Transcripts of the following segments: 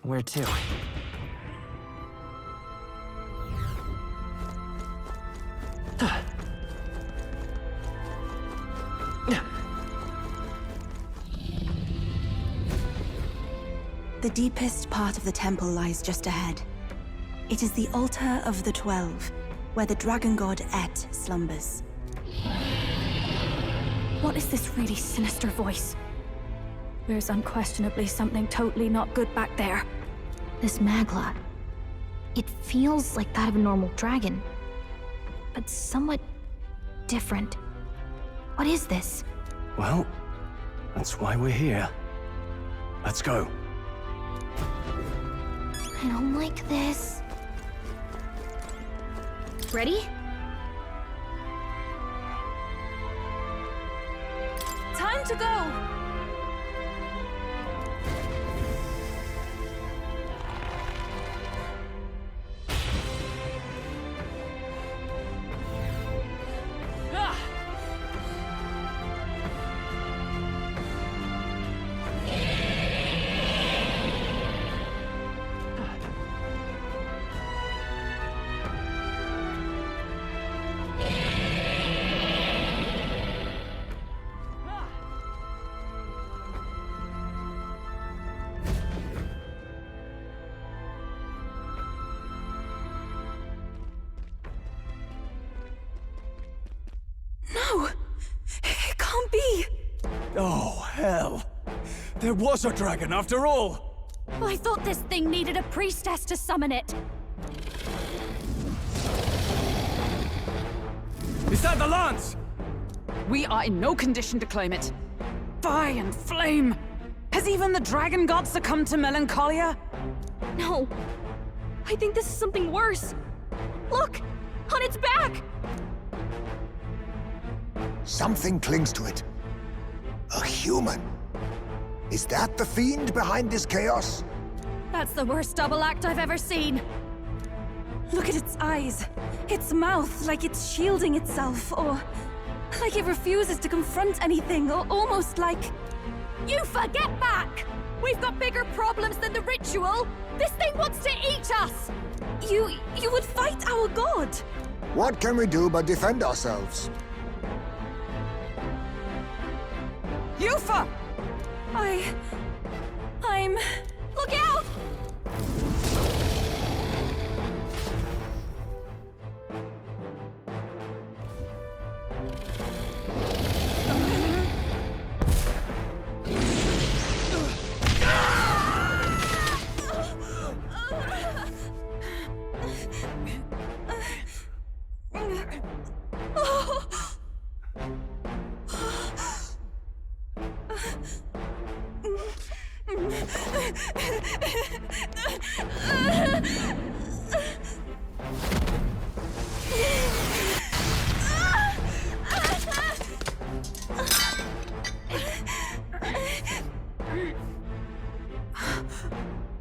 Where to? The deepest part of the temple lies just ahead. It is the altar of the 12, where the dragon god Et slumbers. What is this really sinister voice? There's unquestionably something totally not good back there. This magla, it feels like that of a normal dragon, but somewhat different. What is this? Well, that's why we're here. Let's go. I don't like this. Ready? Time to go! No! It can't be! Oh, hell. There was a dragon after all! I thought this thing needed a priestess to summon it. Is that the lance? We are in no condition to claim it. Fire and flame! Has even the dragon god succumbed to melancholia? No. I think this is something worse. Look! On its back! Something clings to it. A human. Is that the fiend behind this chaos? That's the worst double act I've ever seen. Look at its eyes. Its mouth, like it's shielding itself, or like it refuses to confront anything, or almost like... Yufa, get back! We've got bigger problems than the ritual! This thing wants to eat us! You would fight our god! What can we do but defend ourselves? Yufa! I'm... Look out!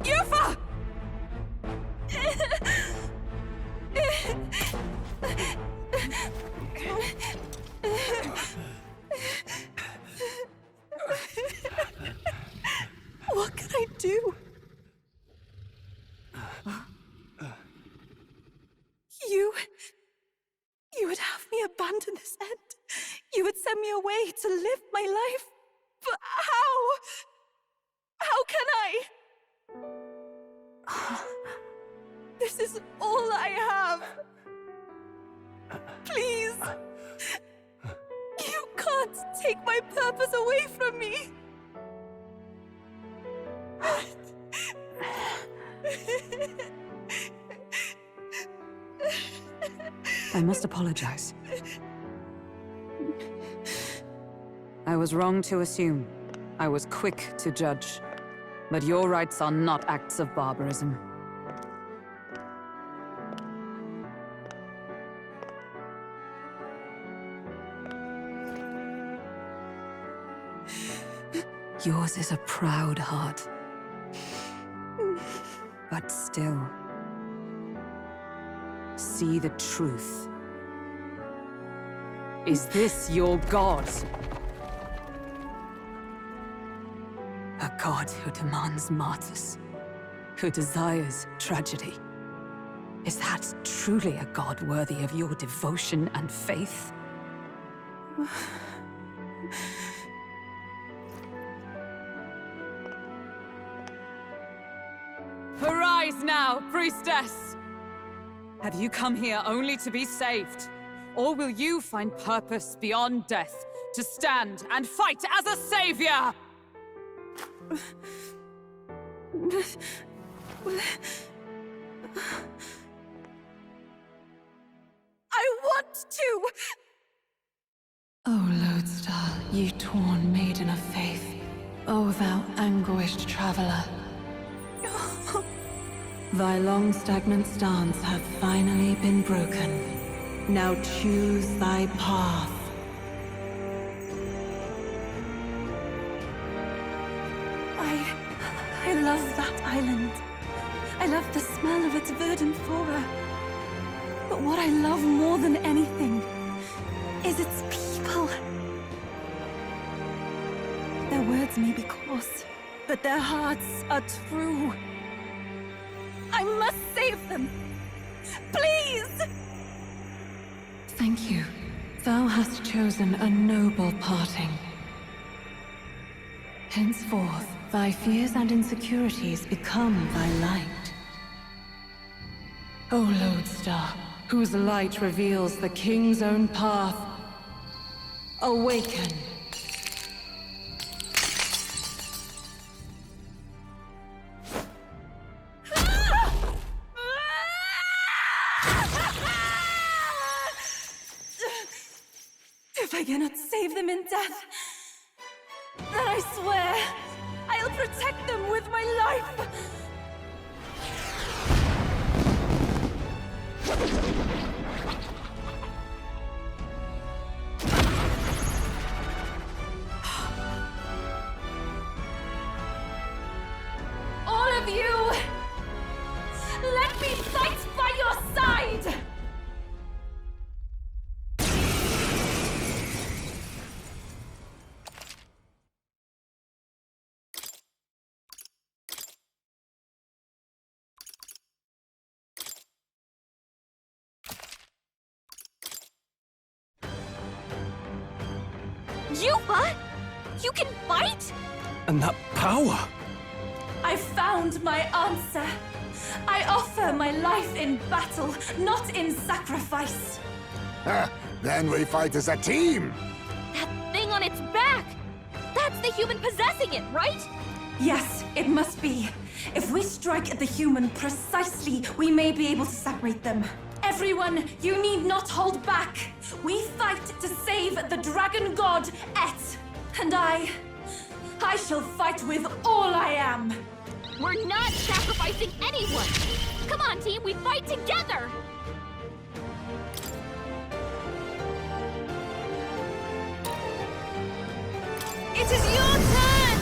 Yufa! What can I do? You would have me abandon this end. You would send me away to live my life. But how? How can I? This is all I have. Please. You can't take my purpose away from me. I must apologize. I was wrong to assume. I was quick to judge. But your rites are not acts of barbarism. Yours is a proud heart. But still, see the truth. Is this your god? A god who demands martyrs, who desires tragedy. Is that truly a god worthy of your devotion and faith? Arise now, priestess! Have you come here only to be saved? Or will you find purpose beyond death, to stand and fight as a savior? I want to! O Lodestar, ye torn maiden of faith, O thou anguished traveler. Thy long stagnant stance hath finally been broken. Now choose thy path. I love that island. I love the smell of its verdant flora. But what I love more than anything is its people. Their words may be coarse, but their hearts are true. I must save them. Please! Thank you. Thou hast chosen a noble parting. Henceforth, thy fears and insecurities become thy light. O Lodestar, whose light reveals the king's own path, awaken! If I cannot save them in death, then I swear I'll protect them with my life! All of you! Let me fight by your side! You what? You can fight? And that power! I found my answer. I offer my life in battle, not in sacrifice. Then we fight as a team! That thing on its back! That's the human possessing it, right? Yes, it must be. If we strike at the human precisely, we may be able to separate them. Everyone, you need not hold back. We fight to save the dragon god, Et. And I shall fight with all I am. We're not sacrificing anyone! Come on, team, we fight together! It is your turn!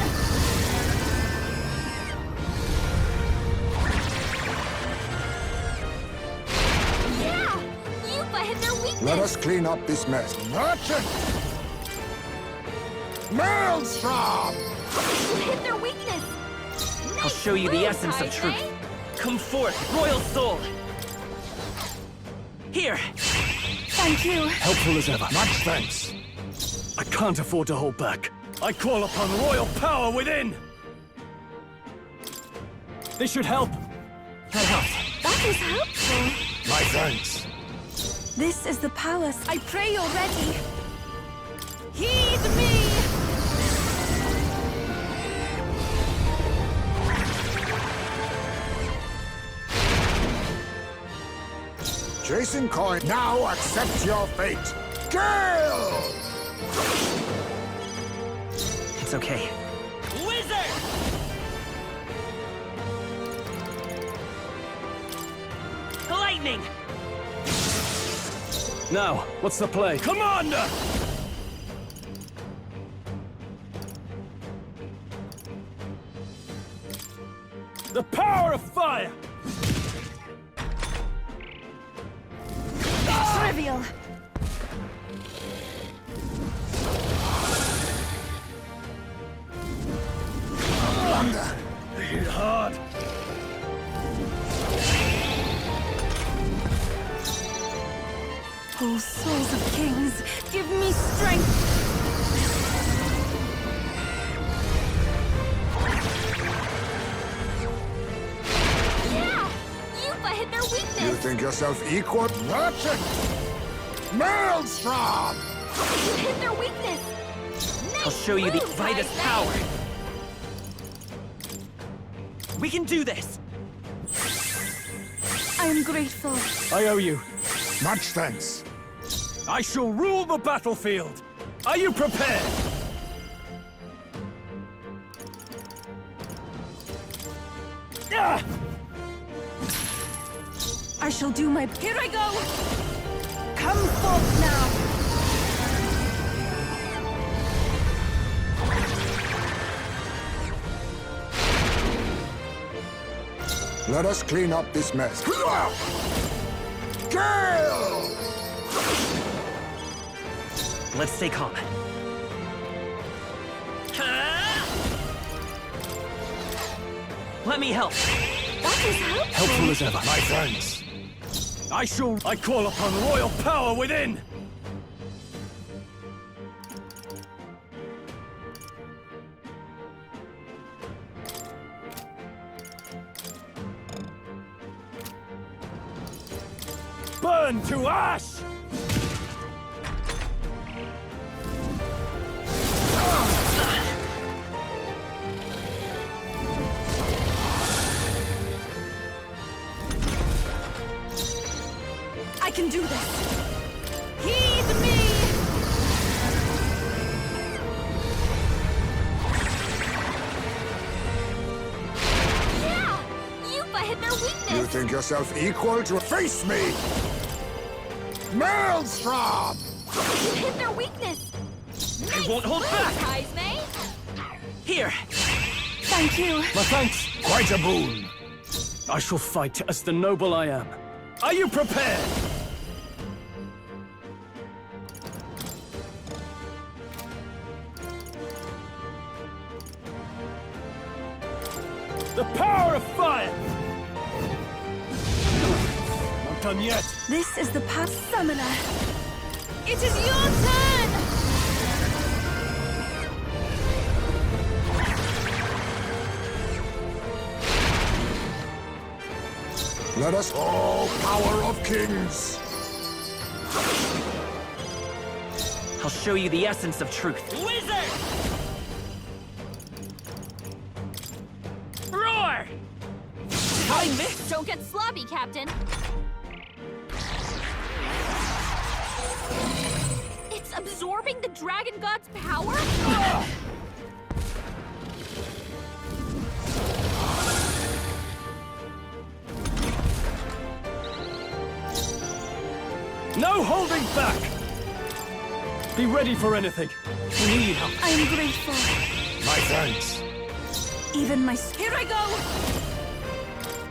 Yeah! Yupa hit their weakness! Let us clean up this mess. Merchant! Maelstrom! You hit their weakness! I'll show you the essence of truth. Come forth, royal soul! Here! Thank you. Helpful as ever. Much thanks. I can't afford to hold back. I call upon royal power within! This should help. That helps. That is helpful. My thanks. This is the power. I pray you're ready. Heed me! Jason Coin, now accept your fate. Gale! It's okay. Wizard! Lightning! Now, what's the play? Commander! The power of fire! Trivial. Thunder! Hit hard! Oh, souls of kings, give me strength! Yeah! Yuba hit their weakness! You think yourself equal? Merchant! Maelstrom! You hit their weakness! I'll show you the move, Vitus Heisman. power. We can do this. I am grateful. I owe you. Much thanks. I shall rule the battlefield. Are you prepared? Ah! I shall do my... Here I go! Come forth now! Let us clean up this mess. Gale! Let's stay calm. Let me help. That was helpful! Helpful as ever. My friends, I call upon royal power within! Burn to ash! I can do this! Heed me! Yeah! Yuba hit their weakness! you think yourself equal to face me? Maelstrom! You hit their weakness! I won't hold back. Heisman! Here. Thank you. My thanks. Quite a boon. I shall fight as the noble I am. Are you prepared? The power of fire! Not done yet. This is the past summoner. It is your turn! Let us all power of kings. I'll show you the essence of truth. Wizard! Roar! I missed! Don't get sloppy, Captain! It's absorbing the Dragon God's power? No holding back! Be ready for anything. We need help. I am grateful. My thanks. Even my... Here I go!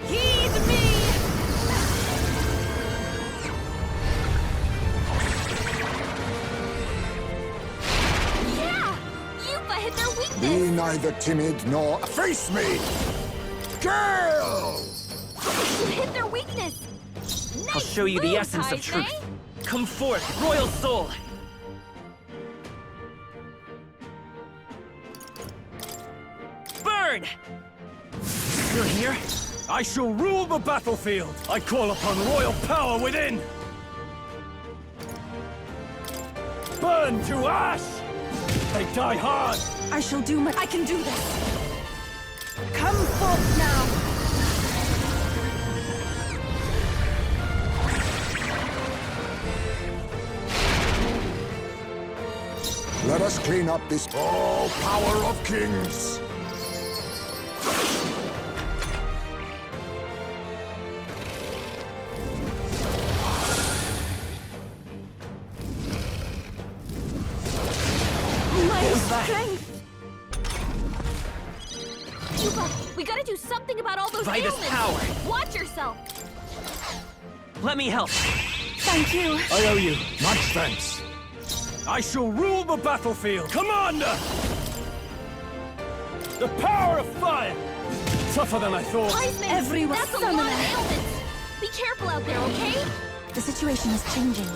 Heed me! Yeah! Yuba hit their weakness! Be neither timid nor... Face me! Gale! You hit their weakness! I'll show you the essence of truth. Come forth, royal soul! Burn! You're here? I shall rule the battlefield. I call upon royal power within. Burn to ash! They die hard. I shall do my... I can do this! Come forth now! Let us clean up this... all power of kings. My strength! Yuba, we gotta do something about all those Vitus ailments! power. Watch yourself! Let me help. Thank you. I owe you. Much thanks. I shall rule the battlefield. Commander! The power of fire! Tougher than I thought. Heisman, Everyone that's a lot of ailments! Be careful out there, okay? The situation is changing.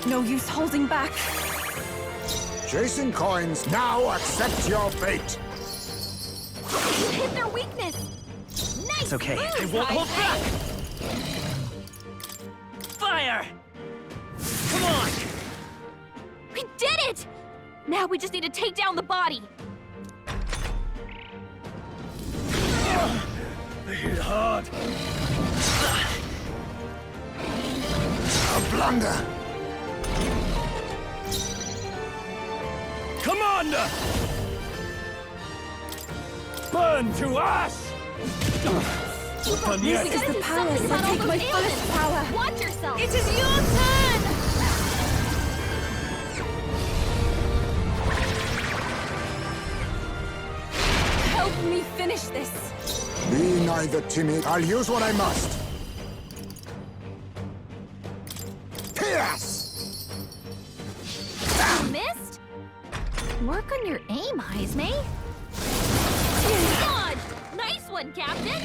No use holding back. Chasing coins, now accept your fate. You hit their weakness! Nice It's okay. I move, won't hold back! Fire! Come on! We did it! Now we just need to take down the body. They hit hard. A blunder. Commander! Burn to ash! Upon yet. We gotta the do power, something so about all take my those fullest ailments. power. Watch yourself! It is your turn! Help me finish this. Be neither timid. I'll use what I must. Pierce! Missed? Work on your aim, Heisme. Dodge! Nice one, Captain!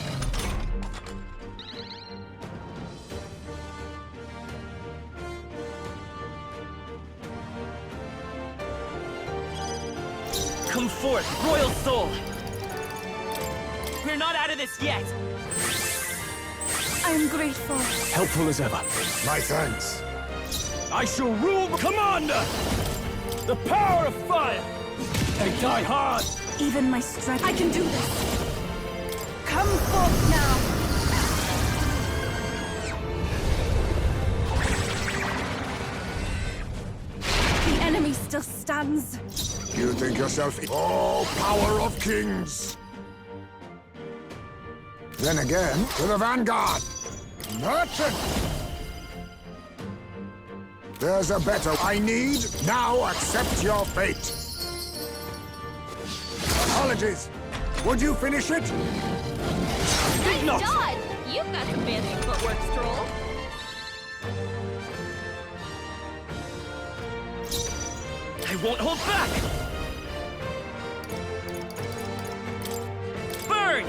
Come forth, royal soul! We're not out of this yet! I am grateful. Helpful as ever. My thanks. I shall rule the Commander! The power of fire! They die hard! Even my strength. I can do this. Come forth now. The enemy still stands. You think yourself... Oh, power of kings! Then again, to the vanguard! Merchant! There's a better I need. Now accept your fate. Apologies. Would you finish it? Nice dodge! You've got some fancy footwork, Stroll. I won't hold back! Burn!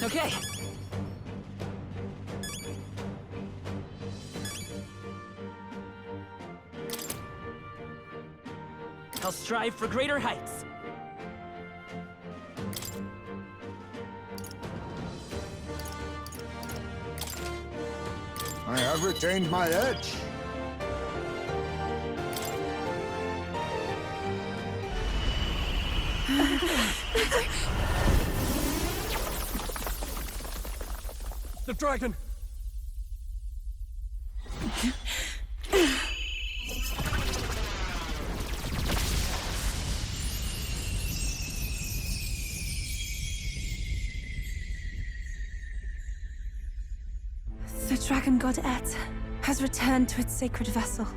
Okay. I'll strive for greater heights. I have retained my edge. The dragon! The dragon god Et has returned to its sacred vessel.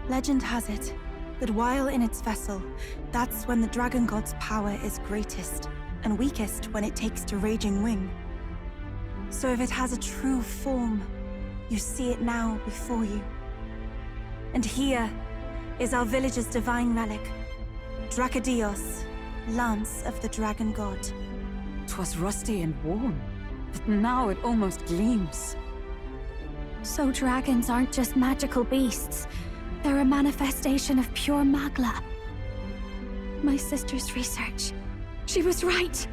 Legend has it that while in its vessel, that's when the dragon god's power is greatest and weakest when it takes to raging wing. So if it has a true form, you see it now before you. And here is our village's divine relic, Dracadios, Lance of the Dragon God. 'Twas rusty and worn, but now it almost gleams. So dragons aren't just magical beasts. They're a manifestation of pure Magla. My sister's research. She was right.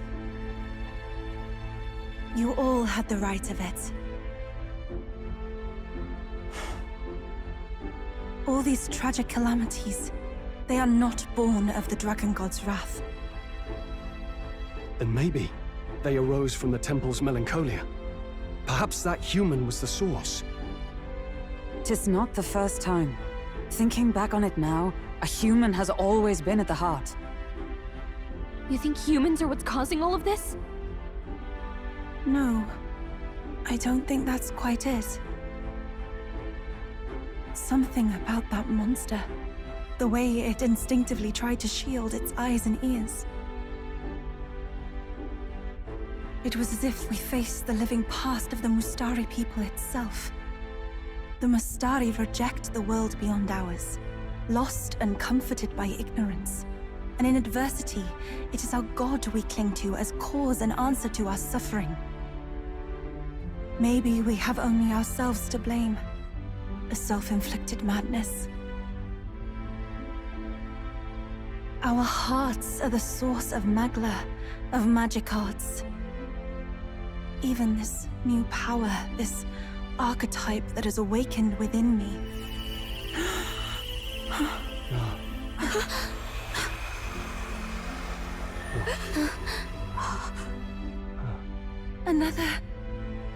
You all had the right of it. All these tragic calamities, they are not born of the Dragon God's wrath. Then maybe they arose from the temple's melancholia. Perhaps that human was the source. 'Tis not the first time. Thinking back on it now, a human has always been at the heart. You think humans are what's causing all of this? No, I don't think that's quite it. Something about that monster. The way it instinctively tried to shield its eyes and ears. It was as if we faced the living past of the Mustari people itself. The Mustari reject the world beyond ours, lost and comforted by ignorance. And in adversity, it is our God we cling to as cause and answer to our suffering. Maybe we have only ourselves to blame. A self-inflicted madness. Our hearts are the source of Magla, of magic arts. Even this new power, this archetype that has awakened within me. Another.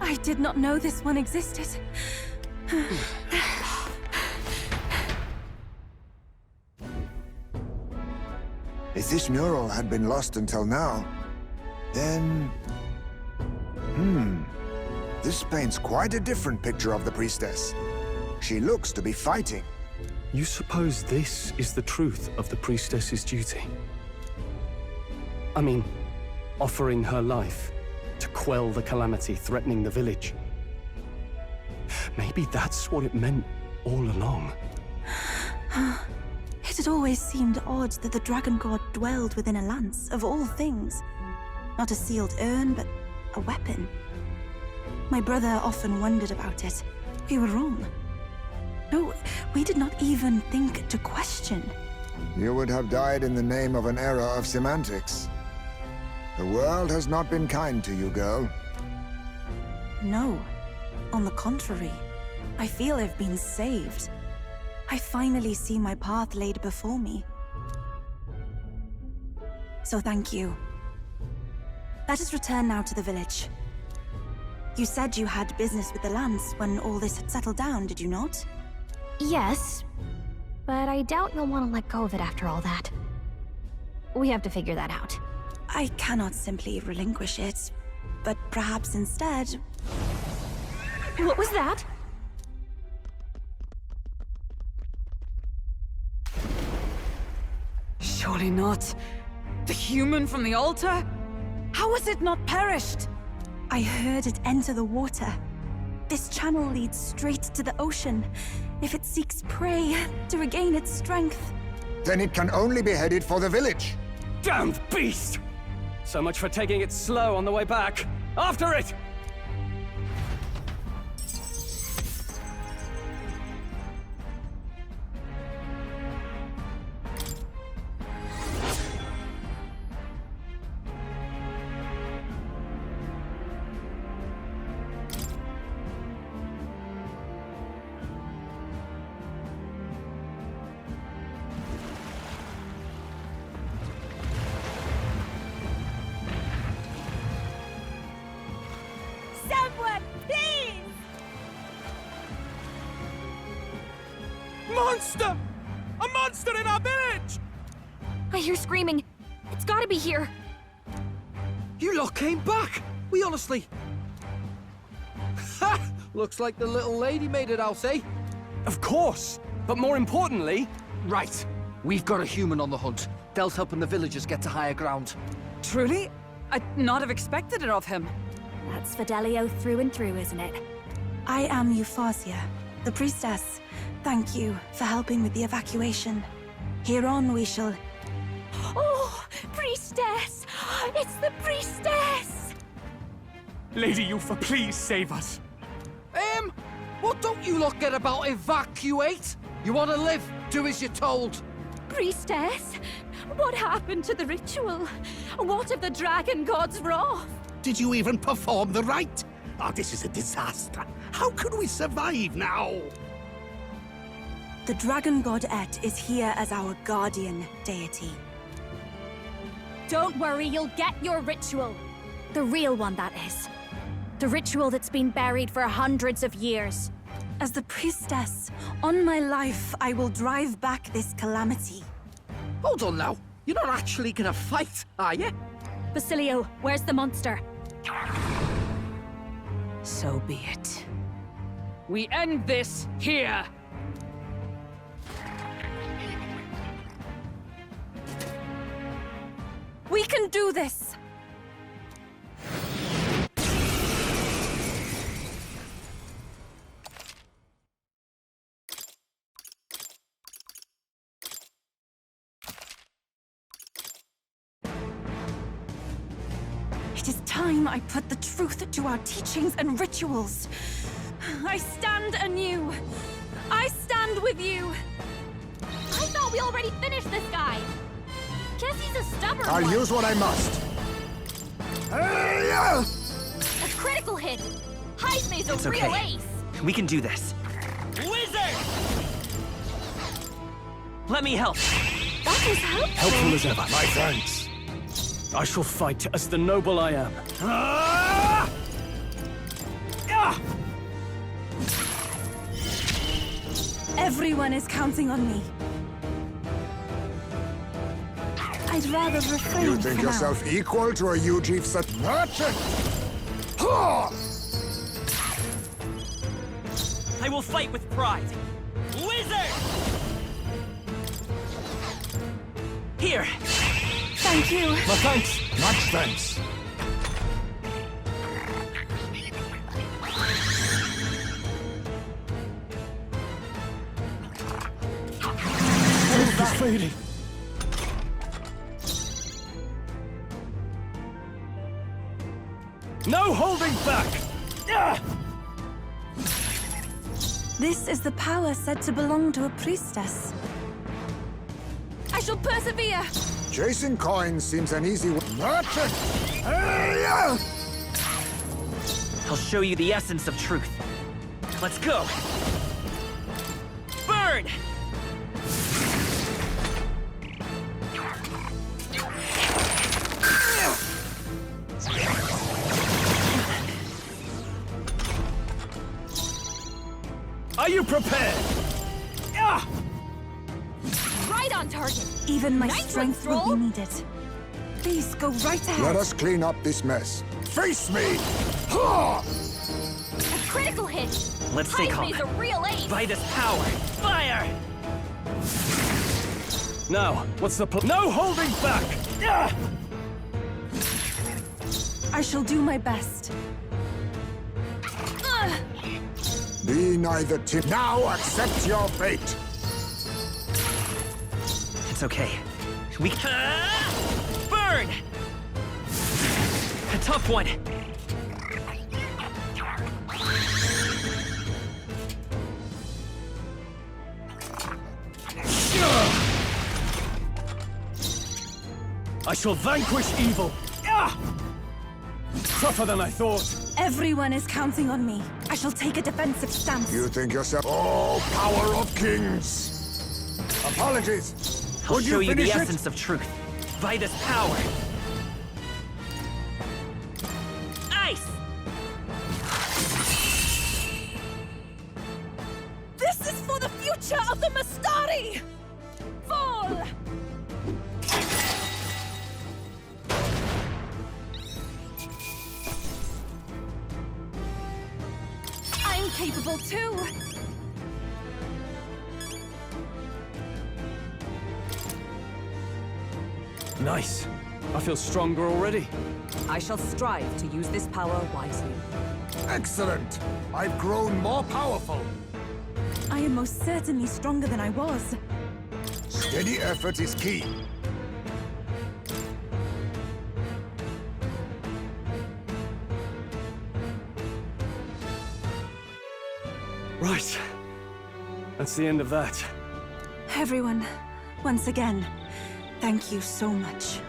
I did not know this one existed. If this mural had been lost until now, then... This paints quite a different picture of the priestess. She looks to be fighting. You suppose this is the truth of the priestess's duty? I mean, offering her life to quell the calamity threatening the village. Maybe that's what it meant all along. It had always seemed odd that the dragon god dwelled within a lance, of all things. Not a sealed urn, but a weapon. My brother often wondered about it. We were wrong. No, we did not even think to question. You would have died in the name of an era of semantics. The world has not been kind to you, girl. No. On the contrary, I feel I've been saved. I finally see my path laid before me. So thank you. Let us return now to the village. You said you had business with the lance when all this had settled down, did you not? Yes, but I doubt you'll want to let go of it after all that. We have to figure that out. I cannot simply relinquish it, but perhaps instead... What was that? Surely not. The human from the altar? How has it not perished? I heard it enter the water. This channel leads straight to the ocean. If it seeks prey, to regain its strength. Then it can only be headed for the village. Damned beast! So much for taking it slow on the way back. After it! Someone, please! Monster! A monster in our village! I hear screaming. It's gotta be here. You lot came back! We honestly... Ha! Looks like the little lady made it, I'll say. Of course! But more importantly... Right. We've got a human on the hunt. Del's helping the villagers get to higher ground. Truly? I'd not have expected it of him. That's Fidelio through and through, isn't it? I am Euphausia, the priestess. Thank you for helping with the evacuation. Hereon we shall... Oh, priestess! It's the priestess! Lady Yufa, please save us. What don't you lot get about evacuate? You want to live? Do as you're told. Priestess, what happened to the ritual? What of the dragon god's wrath? Did you even perform the rite? Oh, this is a disaster. How can we survive now? The dragon god Et is here as our guardian deity. Don't worry, you'll get your ritual. The real one, that is. The ritual that's been buried for hundreds of years. As the priestess, on my life, I will drive back this calamity. Hold on now. You're not actually gonna fight, are you? Basilio, where's the monster? So be it. We end this here! We can do this! time I put the truth to our teachings and rituals. I stand anew. I stand with you. I thought we already finished this guy. Guess he's a stubborn I'll one. use what I must. A critical hit. Hype's a It's real okay. ace. We can do this. Wizard! Let me help. That was helpful. Helpful as ever. My thanks. I shall fight as the noble I am. Everyone is counting on me. I'd rather refrain You think for yourself equal to a UG set merchant? Ha! I will fight with pride. Wizard! Here! now. Thank you. My thanks. Much thanks. Hope is fading. No holding back! This is the power said to belong to a priestess. I shall persevere. Chasing coins seems an easy merchant. Hey-ya! I'll show you the essence of truth. Let's go! Burn! Are you prepared? Right on target. Even my Nice strength one, will Stroll. be needed. Please go right ahead. Let us clean up this mess. Face me! Ha! A critical hit. Let's stay calm. Hype's a real ace. By this power! Fire! Now, what's the plan? No holding back! I shall do my best. Be neither tip. Now accept your fate. It's okay. We burn! A tough one. I shall vanquish evil. Tougher than I thought. Everyone is counting on me. I shall take a defensive stance. You think yourself... Oh, power of kings! Apologies. I'll Would show you the finish it? essence of truth. By this power. Ice! This is for the future of the Mastari! Fall! I'm capable too. Nice. I feel stronger already. I shall strive to use this power wisely. Excellent. I've grown more powerful. I am most certainly stronger than I was. Steady effort is key. Right. That's the end of that. Everyone, once again, thank you so much.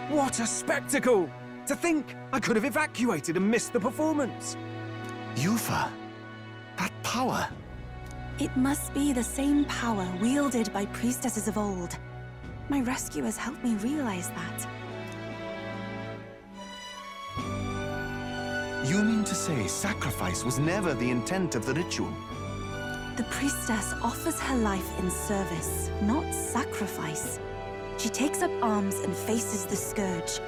What a spectacle! To think I could have evacuated and missed the performance. Yufa, that power. It must be the same power wielded by priestesses of old. My rescuers helped me realize that. You mean to say sacrifice was never the intent of the ritual? The priestess offers her life in service, not sacrifice. She takes up arms and faces the scourge.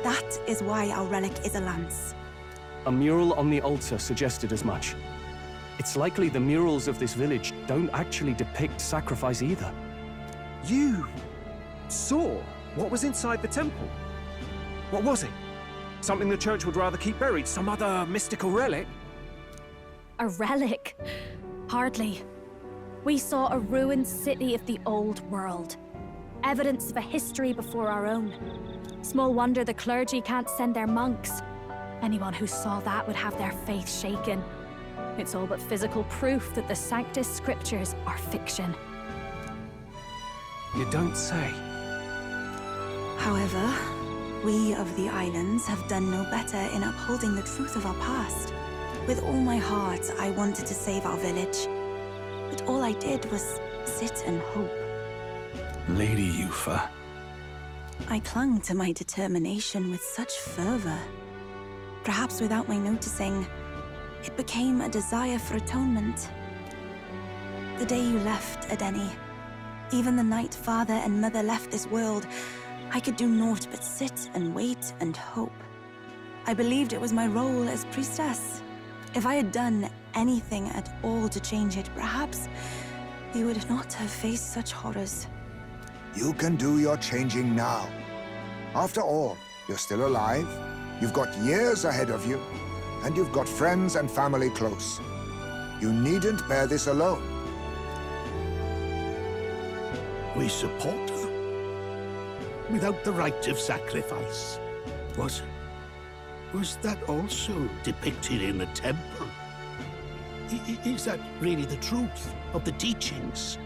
That is why our relic is a lance. A mural on the altar suggested as much. It's likely the murals of this village don't actually depict sacrifice either. You saw what was inside the temple? What was it? Something the church would rather keep buried? Some other mystical relic? A relic? Hardly. We saw a ruined city of the old world. evidence of a history before our own. Small wonder the clergy can't send their monks. Anyone who saw that would have their faith shaken. It's all but physical proof that the Sanctus Scriptures are fiction. You don't say. However, we of the islands have done no better in upholding the truth of our past. With all my heart, I wanted to save our village. But all I did was sit and hope. Lady Yufa. I clung to my determination with such fervor. Perhaps without my noticing, it became a desire for atonement. The day you left, Adeni, even the night Father and Mother left this world, I could do naught but sit and wait and hope. I believed it was my role as priestess. If I had done anything at all to change it, perhaps we would not have faced such horrors. You can do your changing now. After all, you're still alive, you've got years ahead of you, and you've got friends and family close. You needn't bear this alone. We support her. Without the rite of sacrifice. Was that also depicted in the temple? Is that really the truth of the teachings?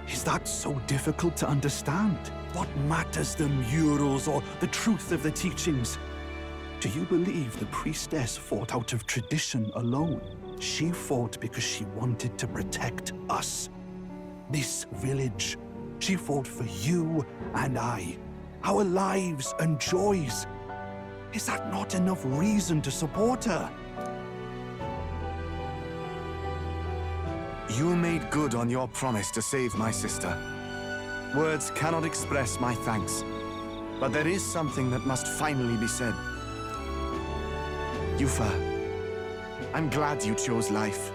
Is that so difficult to understand? What matters the murals or the truth of the teachings? Do you believe the priestess fought out of tradition alone? She fought because she wanted to protect us. This village. She fought for you and I. Our lives and joys. Is that not enough reason to support her? You made good on your promise to save my sister. Words cannot express my thanks. But there is something that must finally be said. Yufa, I'm glad you chose life.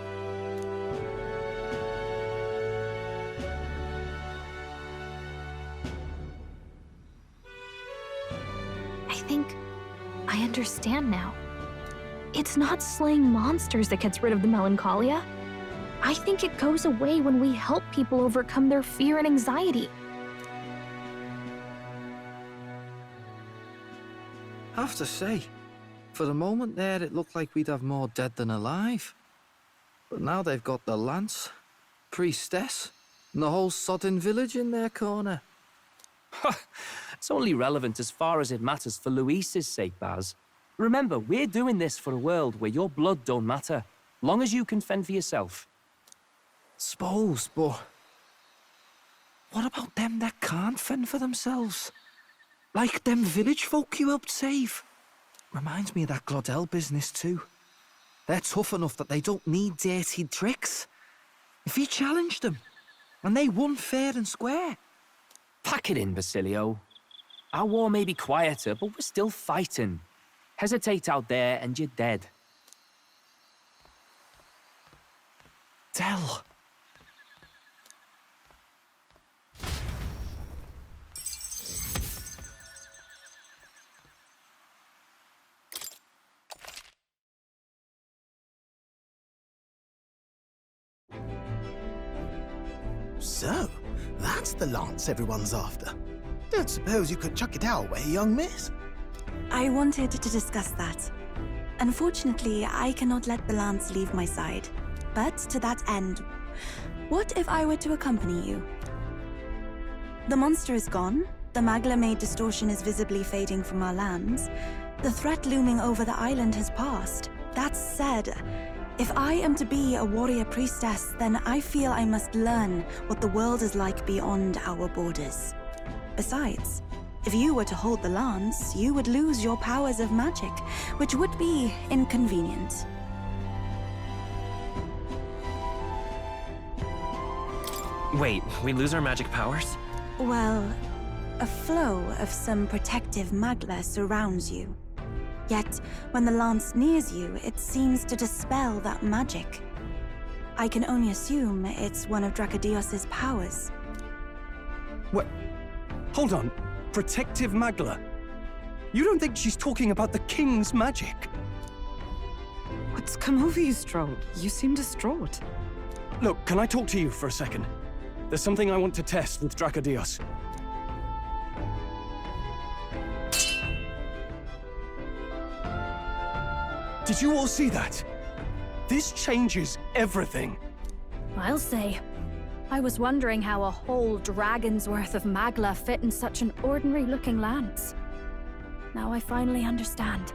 I think I understand now. It's not slaying monsters that gets rid of the melancholia. I think it goes away when we help people overcome their fear and anxiety. I have to say, for the moment there, it looked like we'd have more dead than alive. But now they've got the lance, priestess, and the whole sodden village in their corner. It's only relevant as far as it matters for Luis's sake, Baz. Remember, we're doing this for a world where your blood don't matter, long as you can fend for yourself. Suppose, but what about them that can't fend for themselves? Like them village folk you helped save. Reminds me of that Glodell business too. They're tough enough that they don't need dirty tricks. If you challenged them, and they won fair and square. Pack it in, Basilio. Our war may be quieter, but we're still fighting. Hesitate out there and you're dead. Del. So, that's the lance everyone's after. Don't suppose you could chuck it our way, young miss? I wanted to discuss that. Unfortunately, I cannot let the lance leave my side. But to that end, what if I were to accompany you? The monster is gone, the Magla-made distortion is visibly fading from our lands, the threat looming over the island has passed. That said, if I am to be a warrior priestess, then I feel I must learn what the world is like beyond our borders. Besides, if you were to hold the lance, you would lose your powers of magic, which would be inconvenient. Wait, we lose our magic powers? Well, a flow of some protective magla surrounds you. Yet, when the lance nears you, it seems to dispel that magic. I can only assume it's one of Dracodios's powers. What? Hold on. Protective Magla? You don't think she's talking about the king's magic? What's come over you, Stroll? You seem distraught. Look, can I talk to you for a second? There's something I want to test with Dracodios. Did you all see that? This changes everything. I'll say. I was wondering how a whole dragon's worth of magla fit in such an ordinary-looking lance. Now I finally understand.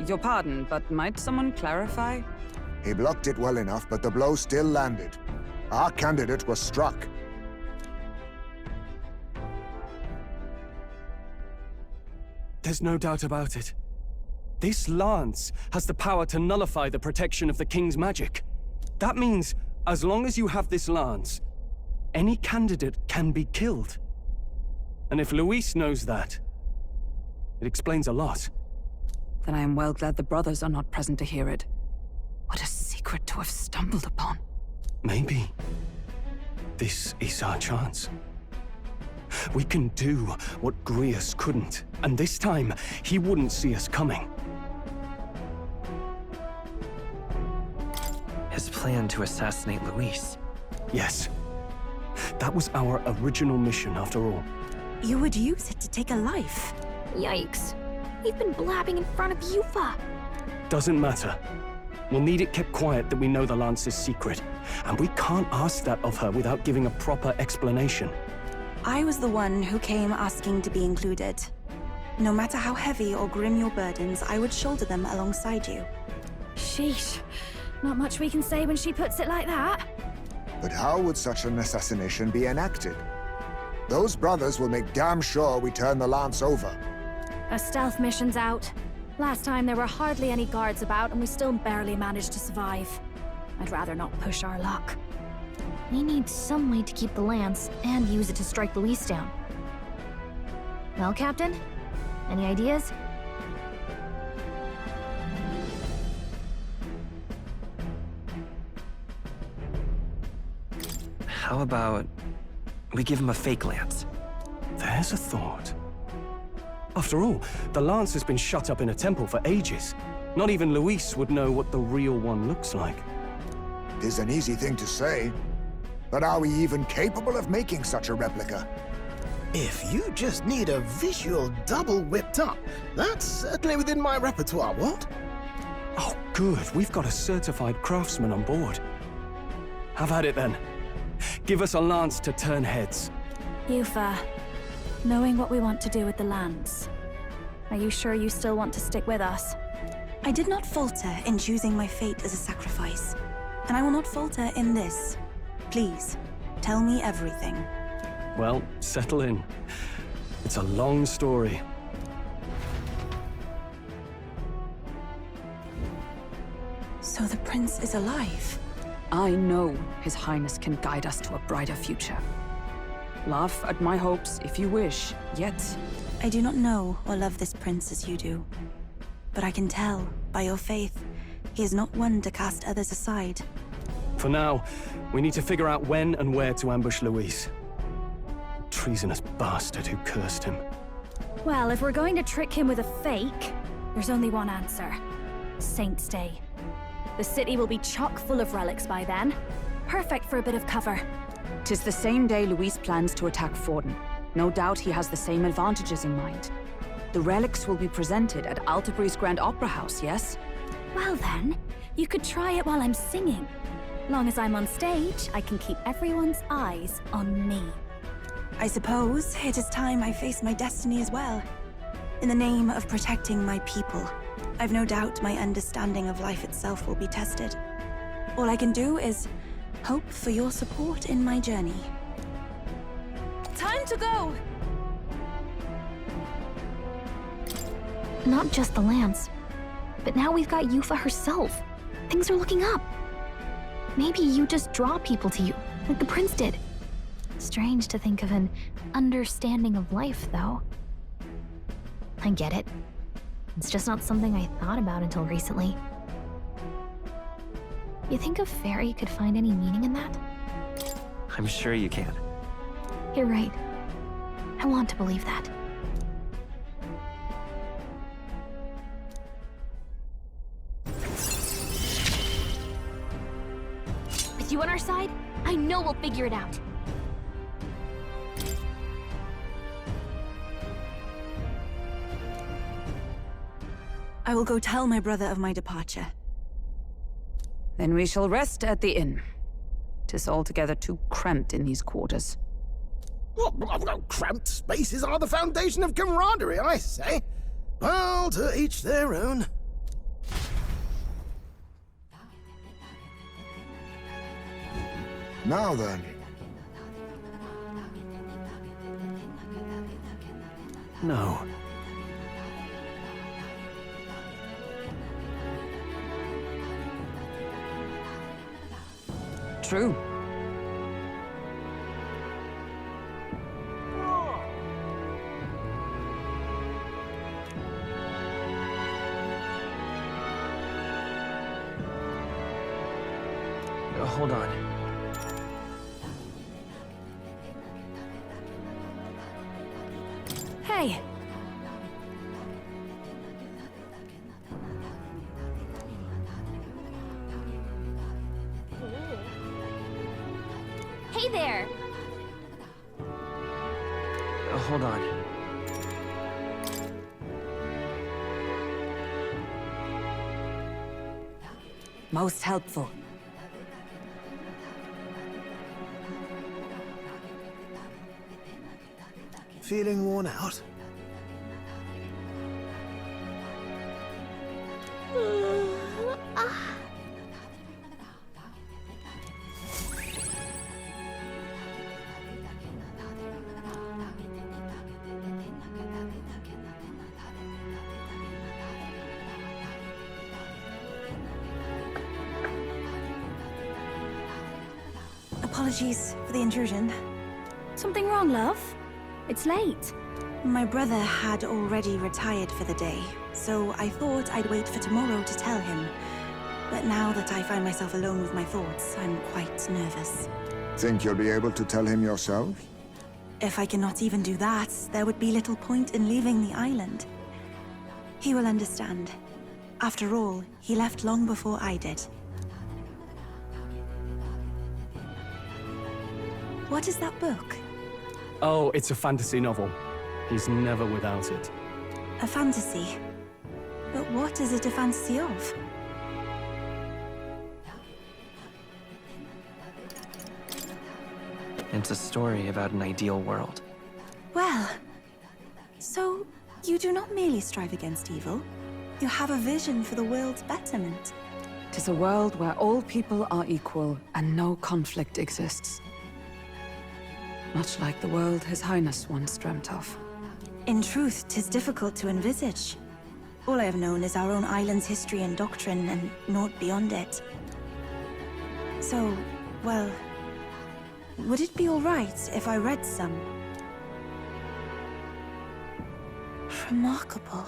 Your pardon, but might someone clarify? He blocked it well enough, but the blow still landed. Our candidate was struck. There's no doubt about it. This lance has the power to nullify the protection of the king's magic. That means, as long as you have this lance, any candidate can be killed. And if Luis knows that, it explains a lot. Then I am well glad the brothers are not present to hear it. What a secret to have stumbled upon. Maybe this is our chance. We can do what Grius couldn't, and this time, he wouldn't see us coming. His plan to assassinate Luis. Yes. That was our original mission, after all. You would use it to take a life. Yikes. We've been blabbing in front of Yufa. Doesn't matter. We'll need it kept quiet that we know the lance is secret, and we can't ask that of her without giving a proper explanation. I was the one who came asking to be included. No matter how heavy or grim your burdens, I would shoulder them alongside you. Sheesh. Not much we can say when she puts it like that. But how would such an assassination be enacted? Those brothers will make damn sure we turn the lance over. A stealth mission's out. Last time there were hardly any guards about and we still barely managed to survive. I'd rather not push our luck. We need some way to keep the lance and use it to strike Luis down. Well, Captain? Any ideas? How about we give him a fake lance? There's a thought. After all, the lance has been shut up in a temple for ages. Not even Luis would know what the real one looks like. It is an easy thing to say, but are we even capable of making such a replica? If you just need a visual double whipped up, that's certainly within my repertoire, what? Oh, good. We've got a certified craftsman on board. Have at it then. Give us a lance to turn heads. Yufa, knowing what we want to do with the lance, are you sure you still want to stick with us? I did not falter in choosing my fate as a sacrifice, and I will not falter in this. Please, tell me everything. Well, settle in. It's a long story. So the prince is alive? I know His Highness can guide us to a brighter future. Laugh at my hopes if you wish, yet... I do not know or love this prince as you do. But I can tell, by your faith, he is not one to cast others aside. For now, we need to figure out when and where to ambush Luis. Treasonous bastard who cursed him. Well, if we're going to trick him with a fake, there's only one answer. Saint's Day. The city will be chock full of relics by then. Perfect for a bit of cover. 'Tis the same day Luis plans to attack Forden. No doubt he has the same advantages in mind. The relics will be presented at Altabree's Grand Opera House, yes? Well then, you could try it while I'm singing. Long as I'm on stage, I can keep everyone's eyes on me. I suppose it is time I face my destiny as well. In the name of protecting my people, I've no doubt my understanding of life itself will be tested. All I can do is hope for your support in my journey. Time to go! Not just the lance, but now we've got Yufa herself. Things are looking up. Maybe you just draw people to you, like the prince did. Strange to think of an understanding of life, though. I get it. It's just not something I thought about until recently. You think a fairy could find any meaning in that? I'm sure you can. You're right. I want to believe that. With you on our side, I know we'll figure it out. I will go tell my brother of my departure. Then we shall rest at the inn. 'Tis altogether too cramped in these quarters. Well, cramped spaces are the foundation of camaraderie, I say. Well, to each their own. Now then. No. True. Hold on. Hey! Hey there! Hold on. Most helpful. Feeling worn out? Apologies for the intrusion. Something wrong, love? It's late. My brother had already retired for the day, so I thought I'd wait for tomorrow to tell him. But now that I find myself alone with my thoughts, I'm quite nervous. Think you'll be able to tell him yourself? If I cannot even do that, there would be little point in leaving the island. He will understand. After all, he left long before I did. What is that book? Oh, it's a fantasy novel. He's never without it. A fantasy? But what is it a fantasy of? It's a story about an ideal world. Well, so you do not merely strive against evil. You have a vision for the world's betterment. 'Tis a world where all people are equal and no conflict exists. Much like the world His Highness once dreamt of. In truth, 'tis difficult to envisage. All I have known is our own island's history and doctrine, and naught beyond it. So, well, would it be all right if I read some? Remarkable.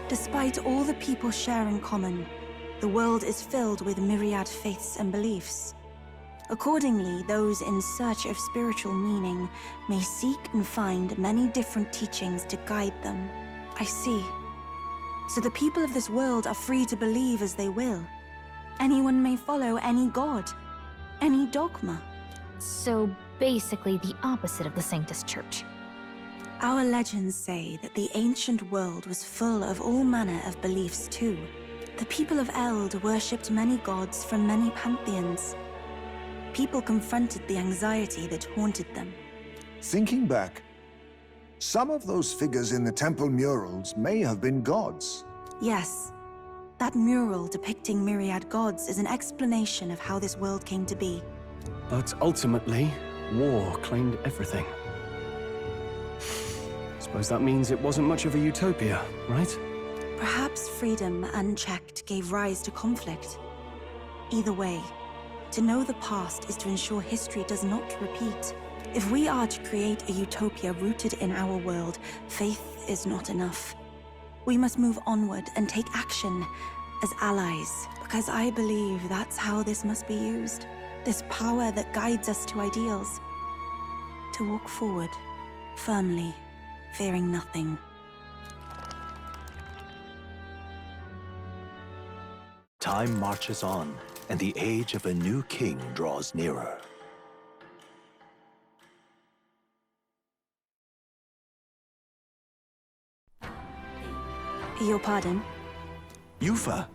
Despite all the people share in common, the world is filled with myriad faiths and beliefs. Accordingly, those in search of spiritual meaning may seek and find many different teachings to guide them. I see. So the people of this world are free to believe as they will. Anyone may follow any god, any dogma. So basically the opposite of the Sanctus Church. Our legends say that the ancient world was full of all manner of beliefs too. The people of Eld worshipped many gods from many pantheons. People confronted the anxiety that haunted them. Thinking back, some of those figures in the temple murals may have been gods. Yes. That mural depicting myriad gods is an explanation of how this world came to be. But ultimately, war claimed everything. Suppose that means it wasn't much of a utopia, right? Perhaps freedom unchecked gave rise to conflict. Either way, to know the past is to ensure history does not repeat. If we are to create a utopia rooted in our world, faith is not enough. We must move onward and take action as allies, because I believe that's how this must be used. This power that guides us to ideals. To walk forward, firmly, fearing nothing. Time marches on, and the age of a new king draws nearer. Your pardon? Yufa,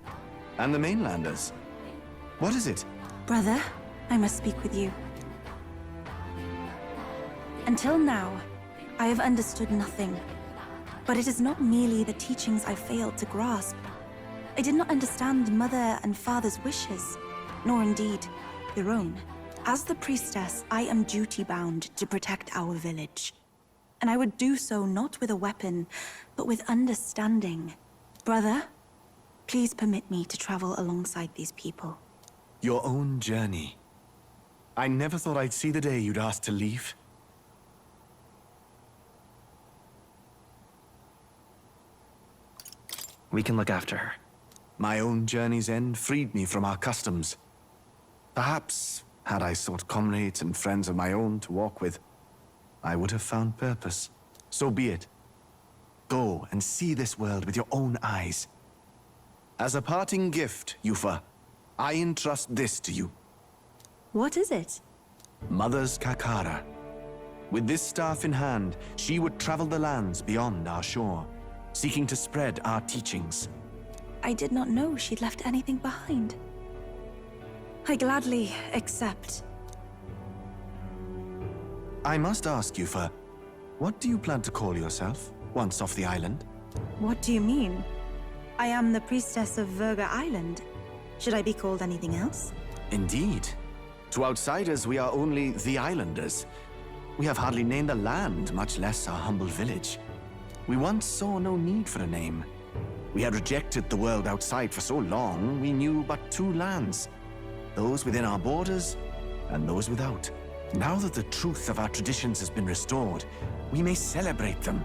and the mainlanders. What is it? Brother, I must speak with you. Until now, I have understood nothing. But it is not merely the teachings I failed to grasp. I did not understand Mother and Father's wishes, nor indeed your own. As the priestess, I am duty-bound to protect our village. And I would do so not with a weapon, but with understanding. Brother, please permit me to travel alongside these people. Your own journey. I never thought I'd see the day you'd ask to leave. We can look after her. My own journey's end freed me from our customs. Perhaps, had I sought comrades and friends of my own to walk with, I would have found purpose. So be it. Go and see this world with your own eyes. As a parting gift, Yufa, I entrust this to you. What is it? Mother's Kakara. With this staff in hand, she would travel the lands beyond our shore, seeking to spread our teachings. I did not know she'd left anything behind. I gladly accept. I must ask, Yufa, what do you plan to call yourself, once off the island? What do you mean? I am the priestess of Verga Island. Should I be called anything else? Indeed. To outsiders, we are only the islanders. We have hardly named the land, much less our humble village. We once saw no need for a name. We had rejected the world outside for so long, we knew but two lands. Those within our borders, and those without. Now that the truth of our traditions has been restored, we may celebrate them.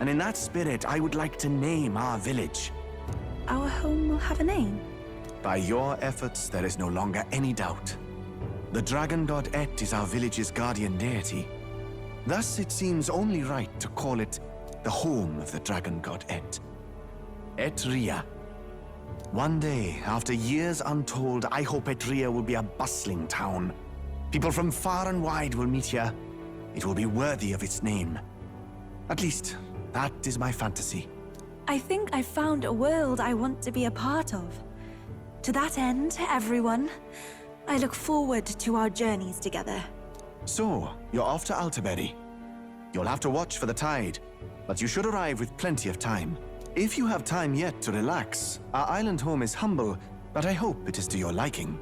And in that spirit, I would like to name our village. Our home will have a name? By your efforts, there is no longer any doubt. The dragon god Et is our village's guardian deity. Thus, it seems only right to call it the home of the dragon god Et. Etria. One day, after years untold, I hope Etria will be a bustling town. People from far and wide will meet here. It will be worthy of its name. At least, that is my fantasy. I think I found a world I want to be a part of. To that end, everyone, I look forward to our journeys together. So, you're off to Altaberry. You'll have to watch for the tide, but you should arrive with plenty of time. If you have time yet to relax, our island home is humble, but I hope it is to your liking.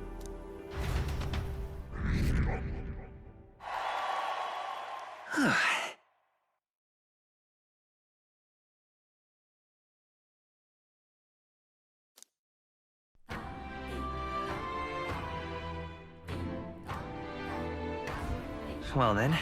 Well then,